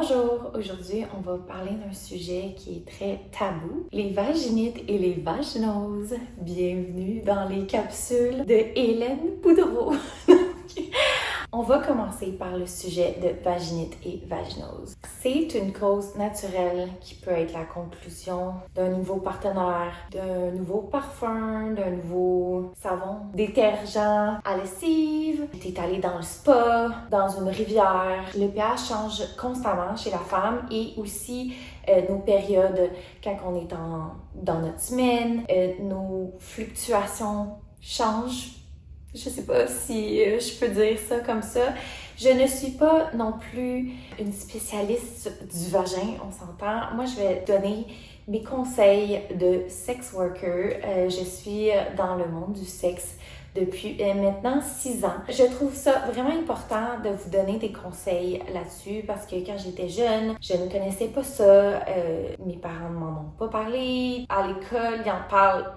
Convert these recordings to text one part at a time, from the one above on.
Bonjour! Aujourd'hui, on va parler d'un sujet qui est très tabou, les vaginites et les vaginoses. Bienvenue dans les capsules de Hélène Boudreau. On va commencer par le sujet de vaginite et vaginose. C'est une cause naturelle qui peut être la conclusion d'un nouveau partenaire, d'un nouveau parfum, d'un nouveau savon, détergent à lessive. T'es allé dans le spa, dans une rivière. Le pH change constamment chez la femme et aussi nos périodes quand on est dans notre semaine. Nos fluctuations changent. Je sais pas si je peux dire ça comme ça. Je ne suis pas non plus une spécialiste du vagin, on s'entend. Moi, je vais donner mes conseils de sex worker. Je suis dans le monde du sexe depuis maintenant 6 ans. Je trouve ça vraiment important de vous donner des conseils là-dessus parce que quand j'étais jeune, je ne connaissais pas ça. Mes parents ne m'en ont pas parlé. À l'école, ils en parlent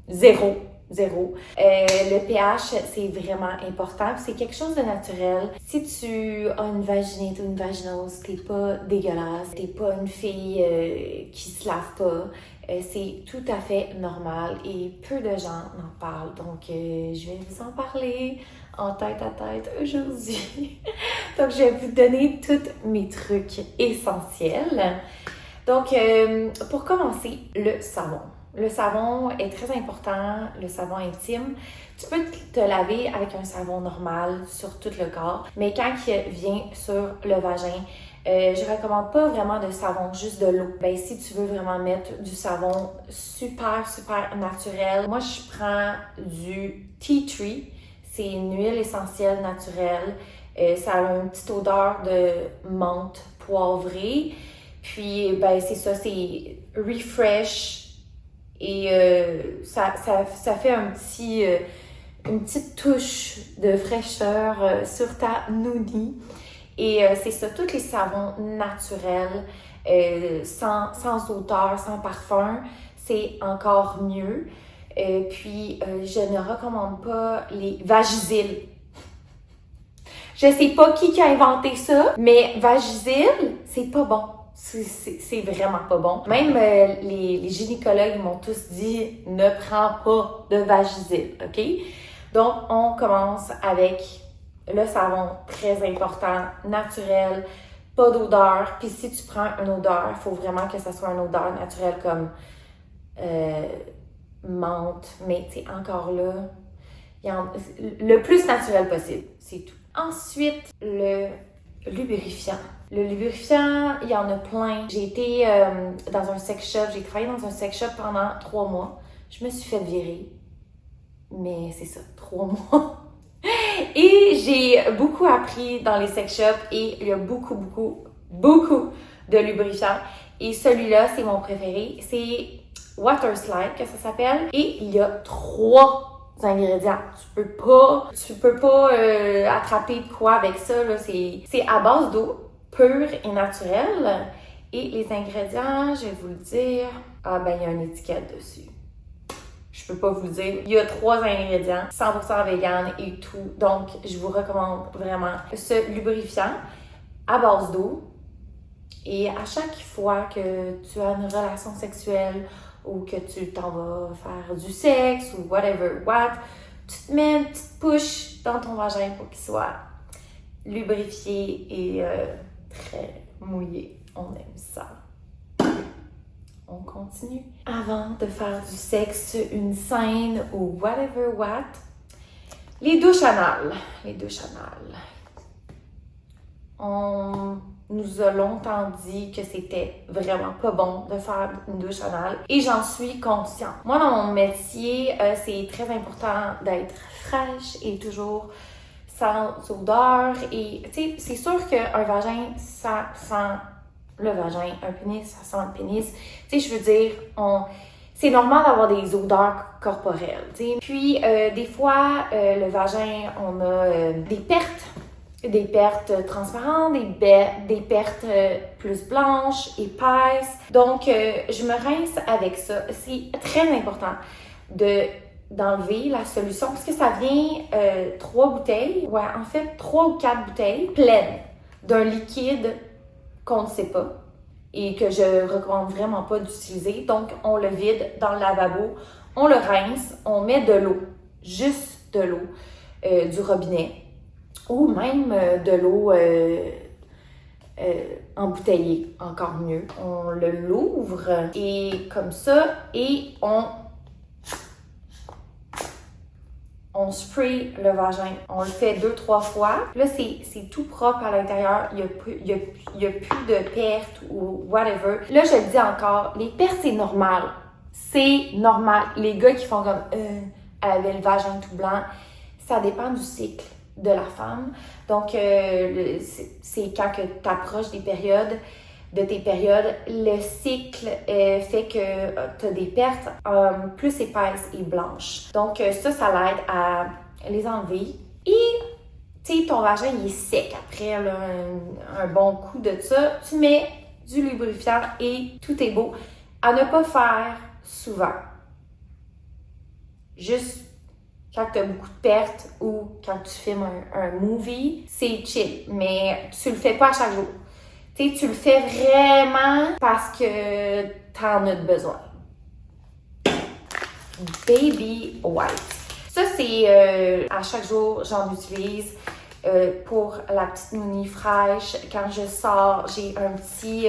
zéro. Le pH, c'est vraiment important. C'est quelque chose de naturel. Si tu as une vaginite ou une vaginose, t'es pas dégueulasse. T'es pas une fille qui se lave pas. C'est tout à fait normal et peu de gens en parlent. Donc, je vais vous en parler en tête à tête aujourd'hui. Donc, je vais vous donner tous mes trucs essentiels. Donc, pour commencer, le savon. Le savon est très important, le savon intime. Tu peux te laver avec un savon normal sur tout le corps, mais quand il vient sur le vagin, je recommande pas vraiment de savon, juste de l'eau. Ben, si tu veux vraiment mettre du savon super naturel, moi je prends du tea tree. C'est une huile essentielle naturelle. Ça a une petite odeur de menthe poivrée. Puis, ben, c'est ça, c'est refresh. Et ça fait une petite touche de fraîcheur sur ta nounie. Et c'est ça, tous les savons naturels, sans odeur, sans parfum, c'est encore mieux. Puis, je ne recommande pas les Vagisil. Je sais pas qui a inventé ça, mais Vagisil, c'est pas bon. C'est vraiment pas bon. Même les gynécologues m'ont tous dit « Ne prends pas de Vagisil », OK? Donc, on commence avec le savon, très important, naturel, pas d'odeur. Puis si tu prends une odeur, il faut vraiment que ça soit une odeur naturelle comme menthe. Mais tu sais, encore là, le plus naturel possible, c'est tout. Ensuite, le lubrifiant. Le lubrifiant, il y en a plein. J'ai été dans un sex shop, j'ai travaillé dans un sex shop pendant 3 mois. Je me suis fait virer. Mais c'est ça, 3 mois. Et j'ai beaucoup appris dans les sex shops et il y a beaucoup de lubrifiants. Et celui-là, c'est mon préféré. C'est Water Slide, que ça s'appelle. Et il y a 3 ingrédients. Tu peux pas attraper de quoi avec ça, là. C'est à base d'eau pure et naturelle. Et les ingrédients, je vais vous le dire. Ah ben, il y a une étiquette dessus. Je peux pas vous le dire. Il y a 3 ingrédients, 100% vegan et tout. Donc, je vous recommande vraiment ce lubrifiant à base d'eau. Et à chaque fois que tu as une relation sexuelle ou que tu t'en vas faire du sexe ou whatever, tu te mets une petite push dans ton vagin pour qu'il soit lubrifié et très mouillé. On aime ça. On continue. Avant de faire du sexe, une scène ou whatever les douches anales. On nous a longtemps dit que c'était vraiment pas bon de faire une douche anale et j'en suis consciente. Moi, dans mon métier, c'est très important d'être fraîche et toujours sans odeur. Et tu sais, c'est sûr qu'un vagin, ça sent le vagin, un pénis, ça sent le pénis. Tu sais, je veux dire, c'est normal d'avoir des odeurs corporelles, tu sais. Puis, des fois, le vagin, on a des pertes transparentes, des pertes plus blanches, épaisses. Donc, je me rince avec ça. C'est très important d'enlever la solution parce que ça vient 3 bouteilles, 3 ou 4 bouteilles pleines d'un liquide qu'on ne sait pas et que je recommande vraiment pas d'utiliser. Donc, on le vide dans le lavabo, on le rince, on met de l'eau, juste de l'eau du robinet ou même de l'eau embouteillée, encore mieux. On l'ouvre et comme ça et on spray le vagin. On le fait 2-3 fois. Là, c'est tout propre à l'intérieur. Il y a plus de pertes ou whatever. Là, je le dis encore, les pertes, c'est normal. C'est normal. Les gars qui font comme elle avait le vagin tout blanc, ça dépend du cycle de la femme. Donc, c'est quand tu approches de tes périodes, le cycle fait que tu as des pertes plus épaisses et blanches. Donc, ça l'aide à les enlever. Et, tu sais, ton vagin, il est sec après là, un bon coup de ça. Tu mets du lubrifiant et tout est beau. À ne pas faire souvent. Juste quand tu as beaucoup de pertes ou quand tu filmes un movie, c'est chill. Mais tu le fais pas à chaque jour. Tu sais, tu le fais vraiment parce que t'en as besoin. Baby wipes. Ça, c'est à chaque jour, j'en utilise pour la petite nounie fraîche. Quand je sors, j'ai un petit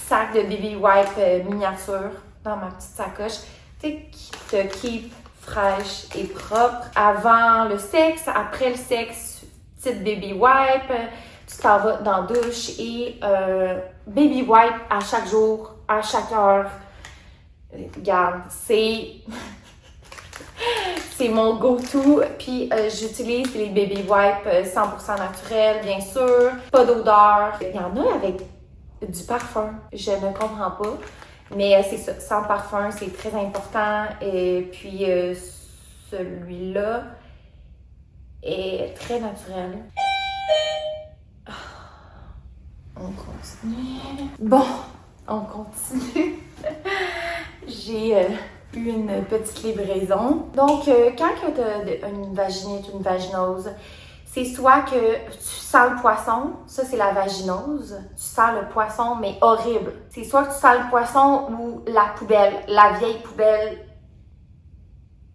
sac de baby wipes miniature dans ma petite sacoche. Tu sais, qui te keep fraîche et propre. Avant le sexe, après le sexe, petite baby wipe. Tu t'en vas dans la douche et baby wipe à chaque jour, à chaque heure. Regarde, c'est mon go-to. Puis j'utilise les baby wipes 100% naturels, bien sûr. Pas d'odeur. Il y en a avec du parfum. Je ne comprends pas. Mais c'est ça, sans parfum, c'est très important. Et puis celui-là est très naturel. On continue. Bon, on continue. J'ai eu une petite livraison. Donc, quand tu as une vaginite, une vaginose, c'est soit que tu sens le poisson, ça c'est la vaginose, tu sens le poisson, mais horrible. C'est soit que tu sens le poisson ou la poubelle, la vieille poubelle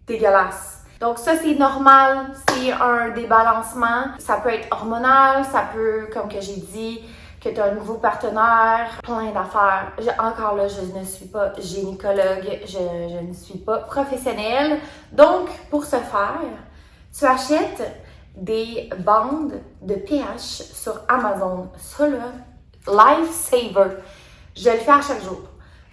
dégueulasse. Donc ça c'est normal, c'est un débalancement. Ça peut être hormonal, ça peut, comme que j'ai dit, que tu as un nouveau partenaire, plein d'affaires. Encore là, je ne suis pas gynécologue, je ne suis pas professionnelle. Donc, pour ce faire, tu achètes des bandes de pH sur Amazon. Ça là, lifesaver. Je le fais à chaque jour.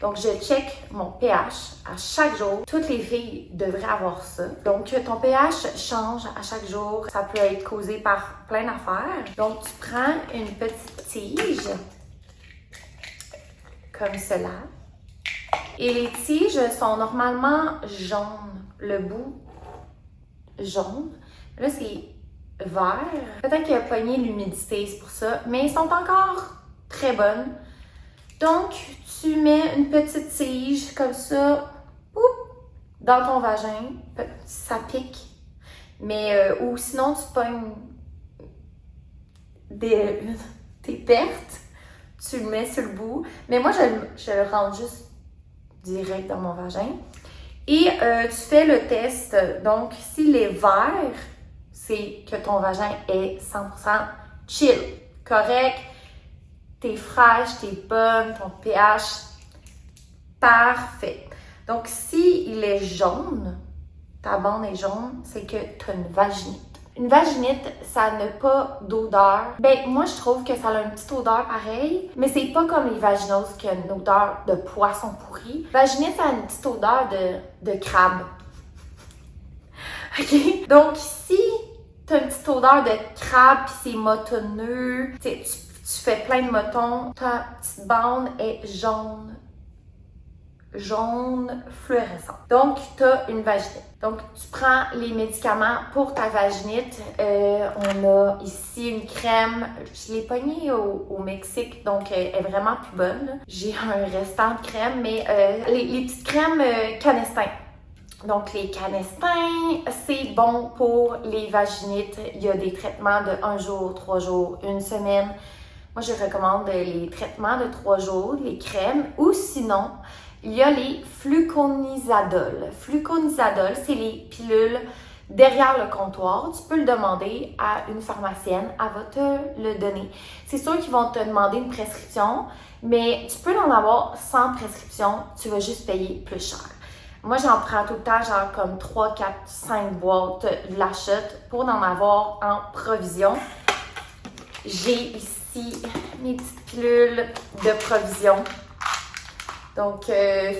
Donc, je check mon pH à chaque jour. Toutes les filles devraient avoir ça. Donc, ton pH change à chaque jour. Ça peut être causé par plein d'affaires. Donc, tu prends une petite tige comme cela. Et les tiges sont normalement jaunes. Le bout jaune. Là, c'est vert. Peut-être qu'il a pogné l'humidité, c'est pour ça. Mais ils sont encore très bonnes. Donc, tu mets une petite tige comme ça, dans ton vagin. Ça pique. Mais, ou sinon, tu pognes tes pertes. Tu le mets sur le bout. Mais moi, je le rentre juste direct dans mon vagin. Et tu fais le test. Donc, s'il est vert, c'est que ton vagin est 100% chill, correct. T'es fraîche, t'es bonne, ton pH, parfait. Donc, s'il est jaune, ta bande est jaune, c'est que tu as une vaginite. Une vaginite, ça n'a pas d'odeur. Ben, moi, je trouve que ça a une petite odeur pareille, mais c'est pas comme les vaginoses qui ont une odeur de poisson pourri. Vaginite, ça a une petite odeur de crabe. OK? Donc, si tu as une petite odeur de crabe pis c'est motonneux, tu fais plein de motons, ta petite bande est jaune fluorescent. Donc, tu as une vaginite. Donc, tu prends les médicaments pour ta vaginite. On a ici une crème. Je l'ai pognée au Mexique, donc elle est vraiment plus bonne. J'ai un restant de crème, mais les petites crèmes Canestin. Donc, les Canestin, c'est bon pour les vaginites. Il y a des traitements de 1 jour, 3 jours, 1 semaine. Moi, je recommande les traitements de 3 jours, les crèmes, ou sinon, il y a les fluconazole. Fluconazole, c'est les pilules derrière le comptoir. Tu peux le demander à une pharmacienne, elle va te le donner. C'est sûr qu'ils vont te demander une prescription, mais tu peux en avoir sans prescription, tu vas juste payer plus cher. Moi, j'en prends tout le temps, genre comme 3, 4, 5 boîtes, je l'achète pour en avoir en provision. J'ai ici mes petites pilules de provision. Donc,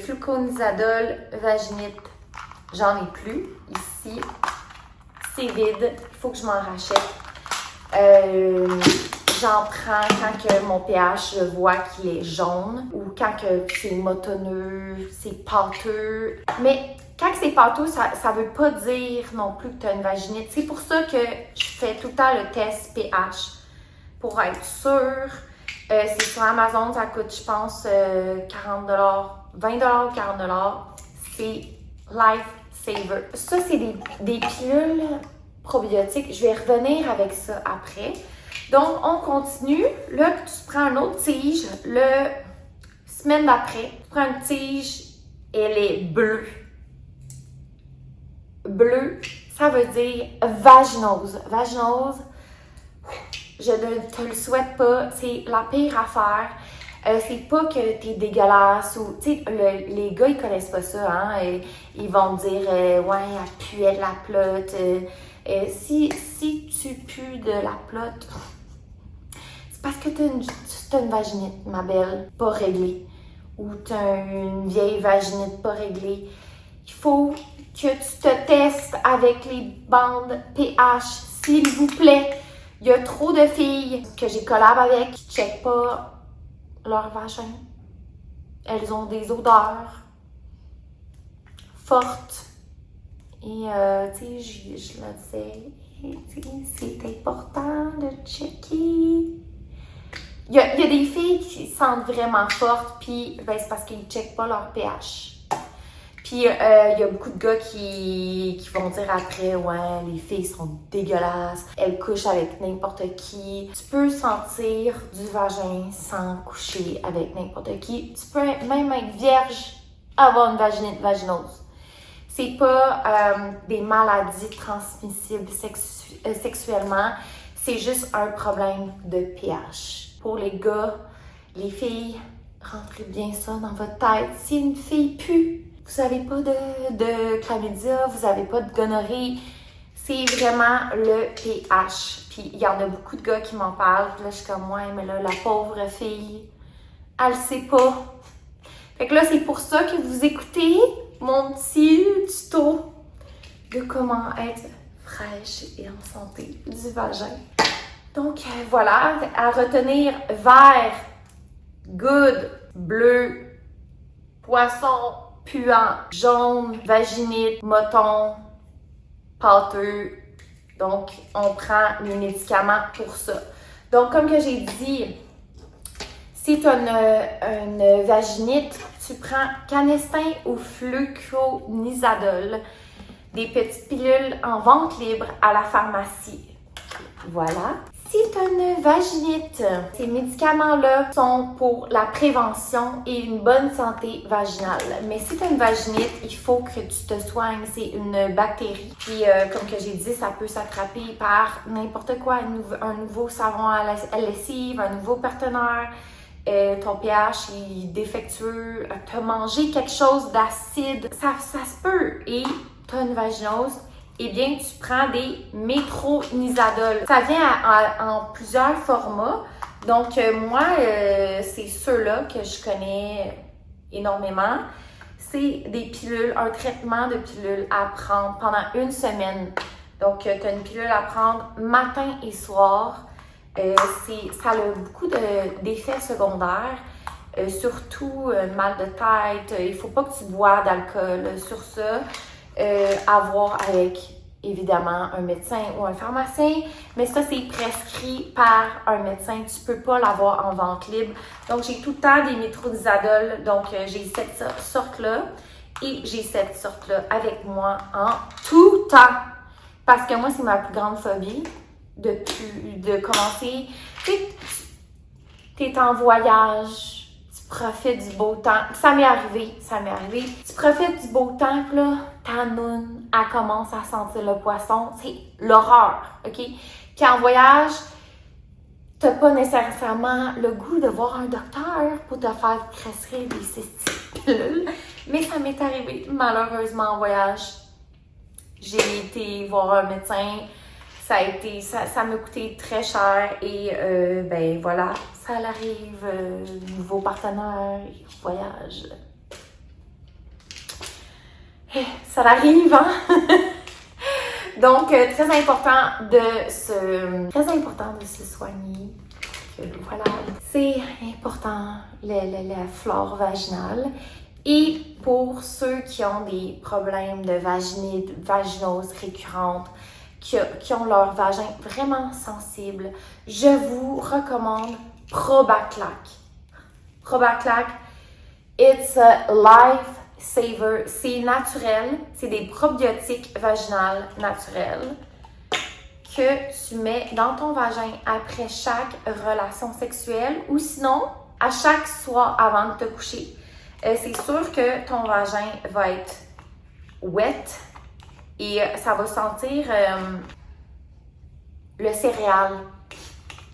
fluconazole, vaginite, j'en ai plus ici. C'est vide, il faut que je m'en rachète. J'en prends quand que mon pH, je vois qu'il est jaune ou quand que c'est motonneux, c'est pâteux. Mais quand c'est pâteux, ça veut pas dire non plus que tu as une vaginite. C'est pour ça que je fais tout le temps le test pH pour être sûre. C'est sur Amazon, ça coûte, je pense, 40 $, 20 $, 40 $. C'est Lifesaver. Ça, c'est des pilules probiotiques. Je vais revenir avec ça après. Donc, on continue. Là, tu prends une autre tige. Semaine d'après, tu prends une tige, elle est bleue. Bleu, ça veut dire vaginose. Vaginose, je ne te le souhaite pas, c'est la pire affaire. C'est pas que t'es dégueulasse ou, tu sais, les gars, ils connaissent pas ça, hein. Ils vont dire, ouais, elle puait de la plotte. Si tu pues de la plotte, c'est parce que t'as une vaginite, ma belle, pas réglée. Ou t'as une vieille vaginite pas réglée. Il faut que tu te testes avec les bandes pH, s'il vous plaît. Il y a trop de filles que j'ai collab avec qui ne checkent pas leur vagin. Elles ont des odeurs fortes. Et, tu sais, je le disais, c'est important de checker. Il y a des filles qui sentent vraiment fortes, puis ben, c'est parce qu'ils ne checkent pas leur pH. Puis, il y a beaucoup de gars qui vont dire après, ouais, les filles sont dégueulasses, elles couchent avec n'importe qui. Tu peux sentir du vagin sans coucher avec n'importe qui. Tu peux même être vierge, avoir une vaginite, vaginose. C'est pas des maladies transmissibles sexuellement, c'est juste un problème de pH. Pour les gars, les filles, rentrez bien ça dans votre tête. Si une fille pue, vous n'avez pas de chlamydia, vous n'avez pas de gonorrhée, c'est vraiment le pH. Puis il y en a beaucoup de gars qui m'en parlent. Puis là, je suis comme, ouais, mais là, la pauvre fille, elle le sait pas. Fait que là, c'est pour ça que vous écoutez mon petit tuto de comment être fraîche et en santé du vagin. Donc, voilà, à retenir vert, good, bleu, poisson, puant, jaune, vaginite, moton, pâteux. Donc, on prend les médicaments pour ça. Donc, comme que j'ai dit, si tu as une vaginite, tu prends Canestin ou fluconazole, des petites pilules en vente libre à la pharmacie. Voilà. Si tu as une vaginite, ces médicaments-là sont pour la prévention et une bonne santé vaginale. Mais si tu as une vaginite, il faut que tu te soignes. C'est une bactérie. Puis, comme que j'ai dit, ça peut s'attraper par n'importe quoi. Un nouveau savon à lessive, un nouveau partenaire. Ton pH est défectueux. Tu as mangé quelque chose d'acide. Ça se peut. Et tu as une vaginose. Eh bien, tu prends des métronidazole. Ça vient en plusieurs formats. Donc, moi, c'est ceux-là que je connais énormément. C'est des pilules, un traitement de pilules à prendre pendant une semaine. Donc, tu as une pilule à prendre matin et soir. Ça a beaucoup d'effets secondaires. Surtout mal de tête. Il ne faut pas que tu bois d'alcool sur ça. À voir avec, évidemment, un médecin ou un pharmacien. Mais ça, c'est prescrit par un médecin. Tu ne peux pas l'avoir en vente libre. Donc, j'ai tout le temps des métronidazole. Donc, j'ai cette sorte-là et j'ai cette sorte-là avec moi en tout temps. Parce que moi, c'est ma plus grande phobie de commencer. Tu sais, t'es en voyage, tu profites du beau temps. Ça m'est arrivé. Tu profites du beau temps, puis là, ta noune, elle commence à sentir le poisson. C'est l'horreur, OK? Quand en voyage, t'as pas nécessairement le goût de voir un docteur pour te faire prescrire des pilules. Mais ça m'est arrivé, malheureusement, en voyage. J'ai été voir un médecin. Ça m'a coûté très cher et ben voilà, ça arrive, nouveau partenaire, voyage. Ça arrive, hein? Donc, très important de se soigner. Voilà, c'est important, la flore vaginale. Et pour ceux qui ont des problèmes de vaginite, vaginose récurrente, qui ont leur vagin vraiment sensible, je vous recommande Probaclac. Probaclac, it's a life saver. C'est naturel, c'est des probiotiques vaginales naturels que tu mets dans ton vagin après chaque relation sexuelle ou sinon à chaque soir avant de te coucher. C'est sûr que ton vagin va être wet et ça va sentir le céréal.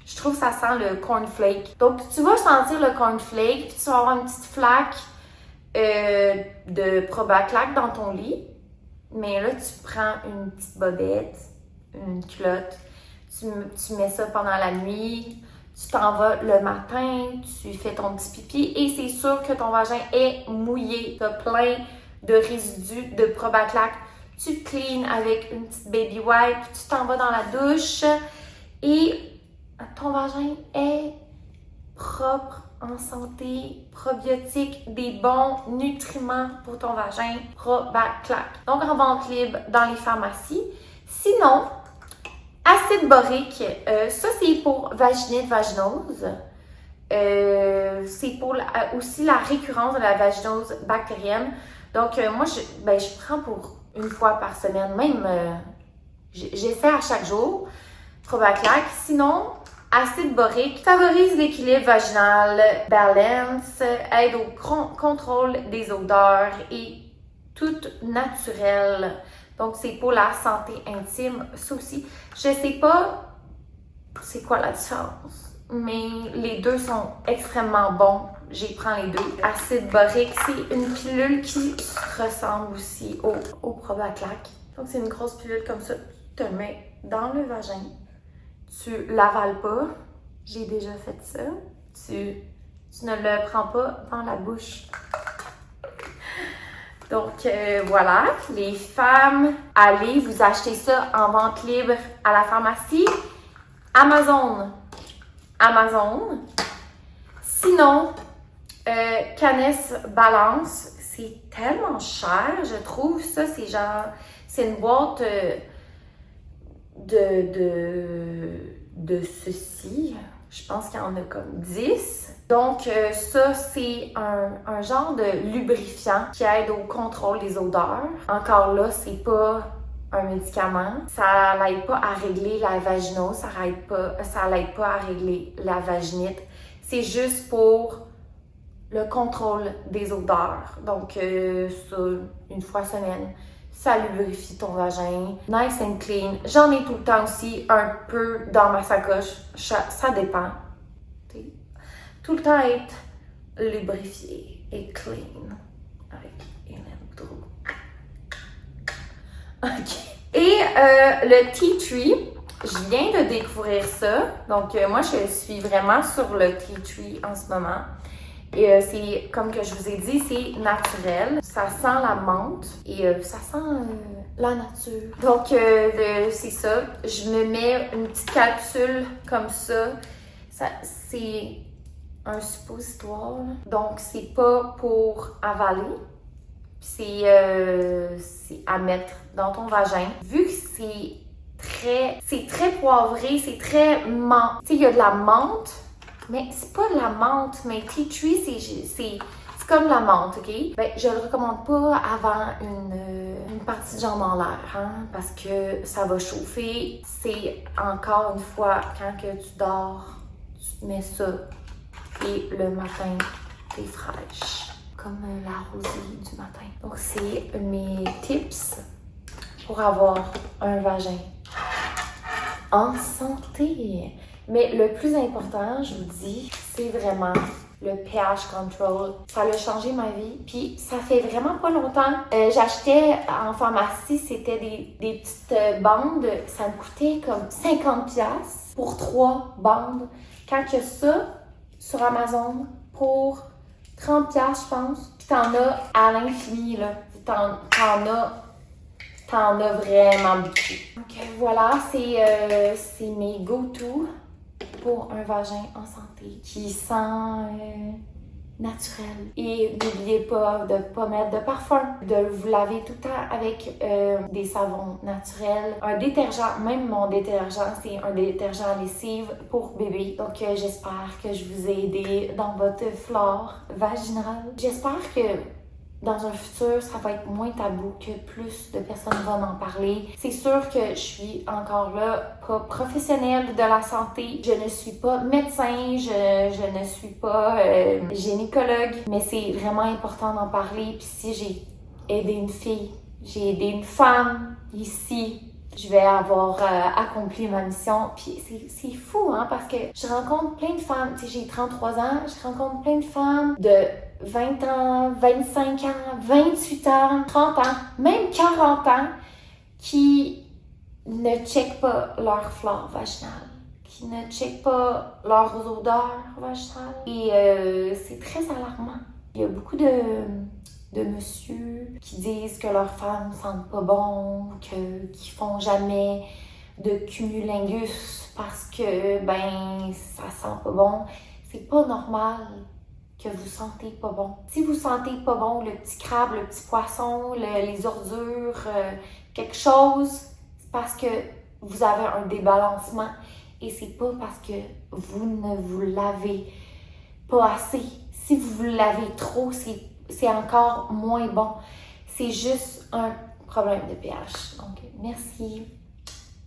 Je trouve que ça sent le cornflake. Donc, tu vas sentir le cornflake, puis tu vas avoir une petite flaque de Probaclac dans ton lit. Mais là, tu prends une petite bobette, une culotte, tu mets ça pendant la nuit, tu t'en vas le matin, tu fais ton petit pipi et c'est sûr que ton vagin est mouillé. Tu as plein de résidus de Probaclac. Tu te cleans avec une petite baby wipe, tu t'en vas dans la douche et ton vagin est propre, en santé, probiotique, des bons nutriments pour ton vagin, Probaclac. Donc en vente libre dans les pharmacies. Sinon, acide borique, ça c'est pour vaginite, vaginose. C'est pour aussi la récurrence de la vaginose bactérienne. Donc moi, je prends pour une fois par semaine, même j'essaie à chaque jour, Probaclac. Sinon, acide borique favorise l'équilibre vaginal, balance, aide au contrôle des odeurs et tout naturel. Donc, c'est pour la santé intime, ça aussi. Je sais pas c'est quoi la différence, mais les deux sont extrêmement bons. J'y prends les deux. Acide borique, c'est une pilule qui ressemble aussi au Probaclac. Donc, c'est une grosse pilule comme ça. Tu te le mets dans le vagin. Tu l'avales pas. J'ai déjà fait ça. Tu ne le prends pas dans la bouche. Donc, voilà. Les femmes, allez vous acheter ça en vente libre à la pharmacie. Amazon. Sinon, Canes Balance, c'est tellement cher, je trouve. Ça, c'est une boîte de ceci. Je pense qu'il y en a comme 10. Donc, ça, c'est un genre de lubrifiant qui aide au contrôle des odeurs. Encore là, c'est pas un médicament. Ça l'aide pas à régler la vaginose, ça l'aide pas à régler la vaginite. C'est juste pour le contrôle des odeurs. Donc, ça, une fois semaine, ça lubrifie ton vagin. Nice and clean. J'en ai tout le temps aussi un peu dans ma sacoche. Ça dépend. Tout le temps être lubrifié et clean avec Hélène Boudreau. OK. Et le Tea Tree, je viens de découvrir ça. Donc, moi, je suis vraiment sur le Tea Tree en ce moment. Et c'est, comme que je vous ai dit, c'est naturel. Ça sent la menthe et ça sent la nature. Donc, c'est ça. Je me mets une petite capsule comme ça. C'est un suppositoire. Donc, c'est pas pour avaler. C'est à mettre dans ton vagin. Vu que c'est très poivré, c'est très menthe. Tu sais, il y a de la menthe. Mais c'est pas de la menthe, mais Tea Tree, c'est comme la menthe, OK? Ben, je le recommande pas avant une partie de jambe en l'air, hein, parce que ça va chauffer. C'est encore une fois, quand que tu dors, tu te mets ça et le matin, t'es fraîche. Comme la rosée du matin. Donc, c'est mes tips pour avoir un vagin en santé. Mais le plus important, je vous dis, c'est vraiment le pH control. Ça a changé ma vie. Puis ça fait vraiment pas longtemps. J'achetais en pharmacie, c'était des petites bandes. Ça me coûtait comme 50$ pour 3 bandes. Quand il y a ça sur Amazon pour 30$, je pense. Puis t'en as à l'infini, là. T'en as vraiment beaucoup. Donc voilà, c'est mes go-to pour un vagin en santé qui sent naturel. Et n'oubliez pas de ne pas mettre de parfum, de vous laver tout le temps avec des savons naturels. Un détergent, même mon détergent, c'est un détergent à lessive pour bébé. Donc j'espère que je vous ai aidé dans votre flore vaginale. J'espère que dans un futur, ça va être moins tabou, que plus de personnes vont en parler. C'est sûr que je suis encore là, pas professionnelle de la santé. Je ne suis pas médecin, je ne suis pas gynécologue, mais c'est vraiment important d'en parler. Puis si j'ai aidé une fille, j'ai aidé une femme ici, je vais avoir accompli ma mission. Puis c'est fou, hein, parce que je rencontre plein de femmes. Tu sais, j'ai 33 ans, je rencontre plein de femmes de 20 ans, 25 ans, 28 ans, 30 ans, même 40 ans, qui ne checkent pas leur flore vaginale, qui ne checkent pas leurs odeurs vaginales. Et c'est très alarmant. Il y a beaucoup de messieurs qui disent que leurs femmes sentent pas bon, qu'ils font jamais de cumulingus parce que, ça sent pas bon. C'est pas normal que vous sentez pas bon. Si vous sentez pas bon, le petit crabe, le petit poisson, les ordures, quelque chose, c'est parce que vous avez un débalancement et c'est pas parce que vous ne vous lavez pas assez. Si vous vous lavez trop, c'est encore moins bon. C'est juste un problème de pH. Donc, merci.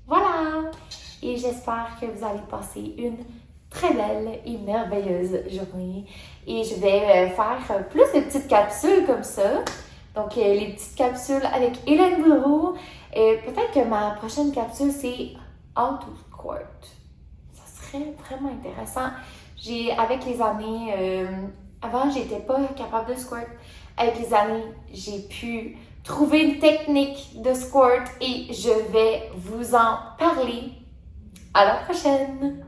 Voilà! Et j'espère que vous allez passer une très belle et merveilleuse journée. Et je vais faire plus de petites capsules comme ça. Donc, les petites capsules avec Hélène Boudreau. Peut-être que ma prochaine capsule, c'est How to Squirt. Ça serait vraiment intéressant. Avec les années, avant, j'étais pas capable de squirt. Avec les années, j'ai pu trouver une technique de squirt et je vais vous en parler. À la prochaine!